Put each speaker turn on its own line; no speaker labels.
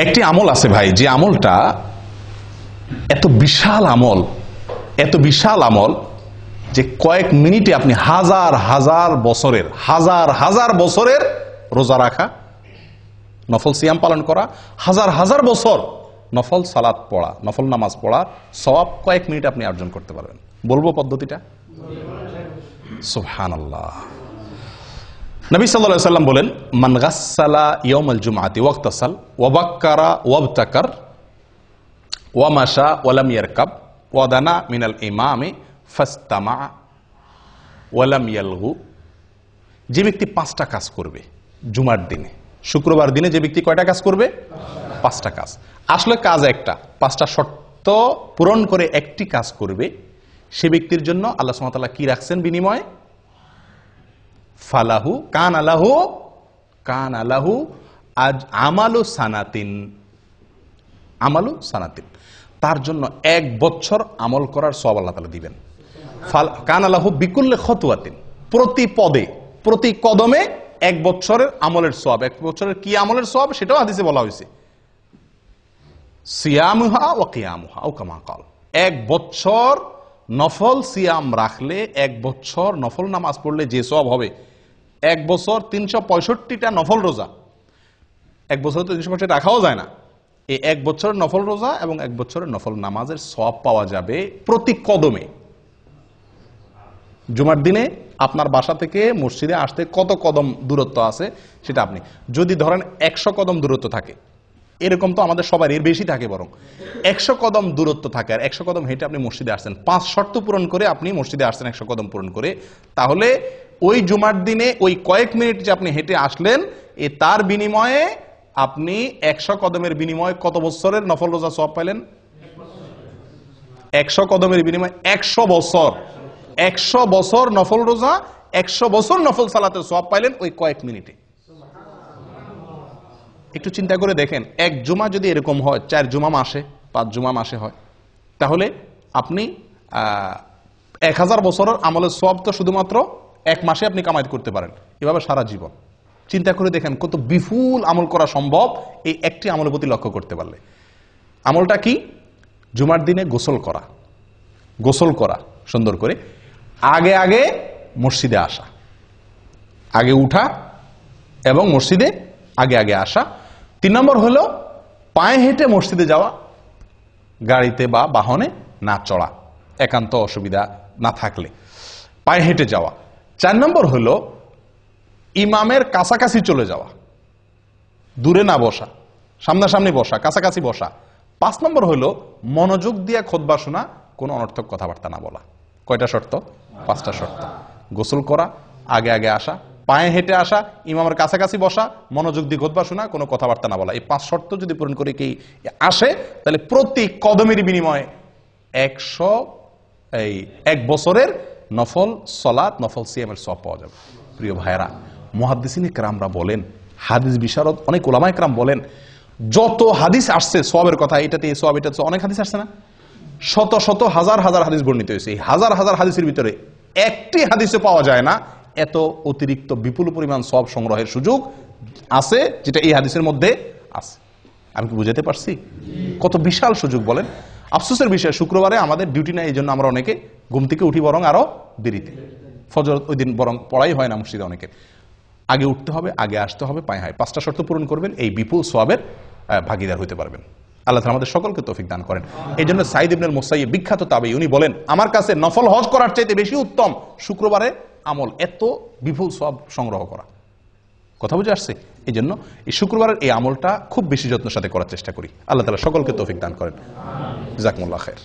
একটি আমল আছে ভাই, যে আমলটা এত বিশাল আমল যে কয়েক মিনিটে আপনি হাজার হাজার বছরের রোজা রাখা, নফল সিয়াম পালন করা, হাজার বছর নফল সালাত পড়া, নফল নামাজ পড়া সওয়াব কয়েক মিনিট আপনি অর্জন করতে পারবেন। বলবো পদ্ধতিটা? সুবহানাল্লাহ। নবী সাল্লাল্লাহু আলাইহি ওয়াসাল্লাম বলেন, মান গাসসালা ইয়াউমাল জুমআতি ওয়াক্তাসাল ওয়া বাক্কারা ওয়াবতাকার ওয়া মাশা ওয়া লাম ইয়ারকাব ওয়া দানা মিনাল ইমামি ফাস্তামা ওয়া লাম ইয়ালগু। যে ব্যক্তি 5টা কাজ করবে জুমার দিনে, শুক্রবার দিনে যে ব্যক্তি কয়টা কাজ করবে? 5টা কাজ। আসলে কাজ একটা, 5টা শর্ত পূরণ করে একটি কাজ করবে, সে ব্যক্তির জন্য আল্লাহ সুবহানাহু ওয়া তাআলা কি রাখছেন বিনিময়ে? ফালাহু কান আলাহু আজ আমালু সানাতিন, তার জন্য 1 বছর আমল করার সওয়াব আল্লাহ তাআলা দিবেন। কান আলাহু বিকুল্লি খতওয়াতিন, প্রতি পদে প্রতি কদমে 1 বছরের আমলের সওয়াব। 1 বছরের কি আমলের সওয়াব সেটাও হাদিসে বলা হয়েছে, সিয়ামুহা ওয়া কিয়ামুহা আও কামা ক্বাল। 1 বছর নফল সিয়াম রাখলে, 1 বছর নফল নামাজ পড়লে যে সওয়াব হবে, 1 বছর 365টা নফল রোজা, 1 বছর তো 365 রাখাও যায় না, এই 1 বছরের নফল রোজা এবং 1 বছরের নফল নামাজের সওয়াব পাওয়া যাবে প্রতি কদমে। জুমার দিনে আপনার বাসা থেকে মসজিদে আসতে কত কদম দূরত্ব আছে সেটা আপনি যদি ধরেন 100 কদম দূরত্ব থাকে, এরকম তো আমাদের সবার এর বেশি থাকে, বরং 100 কদম দূরত্ব থাকে, আর 100 কদম হেঁটে আপনি মসজিদে আসছেন, 5 শর্ত পূরণ করে আপনি মসজিদে আসছেন 100 কদম পূরণ করে, তাহলে ওই জুমার দিনে ওই কয়েক মিনিট যে আপনি হেঁটে আসলেন, তার বিনিময়ে আপনি 100 কদমের বিনিময়ে কত বছরের নফল রোজা সওয়াব পাইলেন? 100 কদমের বিনিময়ে 100 বছর, 100 বছর নফল রোজা, 100 বছর নফল সালাতের সওয়াব পাইলেন ওই কয়েক মিনিটে। একটু চিন্তা করে দেখেন, 1 জুমা যদি এরকম হয়, 4 জুমা মাসে, 5 জুমা মাসে হয়, তাহলে আপনি 1000 বছরের আমলের সওয়াব তো শুধুমাত্র 1 মাসে আপনি কামাই করতে পারেন, এভাবে সারা জীবন। চিন্তা করে দেখেন কত বিপুল আমল করা সম্ভব এই একটি আমলের প্রতি লক্ষ্য করতে পারলে। আমলটা কি? জুমার দিনে গোসল করা সুন্দর করে, আগে মসজিদে আসা, আগে উঠা এবং মসজিদে আগে আসা। 3 নম্বর হলো পায়ে হেঁটে মসজিদে যাওয়া, গাড়িতে বা বাহনে না চড়া, একান্ত অসুবিধা না থাকলে পায়ে হেঁটে যাওয়া। 4 নম্বর হলো ইমামের কাছাকাছি চলে যাওয়া, দূরে না বসা, সামনাসামনি বসা, কাছাকাছি বসা। 5 নম্বর হলো মনোযোগ দিয়ে খুতবা শোনা, কোনো অনর্থক কথাবার্তা না বলা। কয়টা শর্ত? 5টা শর্ত। গোসল করা, আগে আসা, পায়ে হেঁটে আসা, ইমামের কাছাকাছি বসা, মনোযোগ দিয়ে খুতবা শোনা, কোনো কথাবার্তা না বলা। এই 5 শর্ত যদি পূরণ করে কি আসে, তাহলে প্রতি কদমের বিনিময়ে 1 বছরের নফল সালাত, নফল সিয়ামের সওয়াব পাওয়া যাবে। প্রিয় ভাইরা, মুহাদ্দিসিনে কেরামরা বলেন, হাদিস বিশারদ অনেক উলামায়ে কেরাম বলেন, যত হাদিস আসছে সওয়াবের কথা, এটাতে এই সওয়াব, এটাতে অনেক হাদিস আসছে না, শত হাজার হাদিস বর্ণিত হয়েছে। এই হাজার হাদিসের ভিতরে একটি হাদিসে পাওয়া যায় না এত অতিরিক্ত বিপুল পরিমাণ সওয়াব সংগ্রহের সুযোগ আছে যেটা এই হাদিসের মধ্যে আছে। আমি কি বুঝাতে পারছি? কত বিশাল সুযোগ বলেন। আফসোসের বিষয়, শুক্রবারে আমাদের ডিউটি নাই, এই জন্য আমরা অনেকে ঘুম থেকে উঠি বরং আরো দেরিতে, ফজর ওই দিন বরং পড়াই হয় না মসজিদে অনেকের। আগে উঠতে হবে, আগে আসতে হবে, পায়ে হয়। 5টা শর্ত পূরণ করবেন, এই বিপুল সওয়াবের ভাগীদার হতে পারবেন। আল্লাহ তাআলা আমাদের সকলকে তৌফিক দান করেন। এই জন্য সাঈদ ইবনুল মুসাইয়্যিব, বিখ্যাত তাবেঈ, উনি বলেন, আমার কাছে নফল হজ করার চাইতে বেশি উত্তম শুক্রবারে আমল, এত বিপুল সওয়াব সংগ্রহ করা। কথা বুঝে আসছে? এই জন্য এই শুক্রবারের এই আমলটা খুব বেশি যত্নের সাথে করার চেষ্টা করি। আল্লাহ তাআলা সকলকে তৌফিক দান করেন। জাযাকুমুল্লাহ খায়র।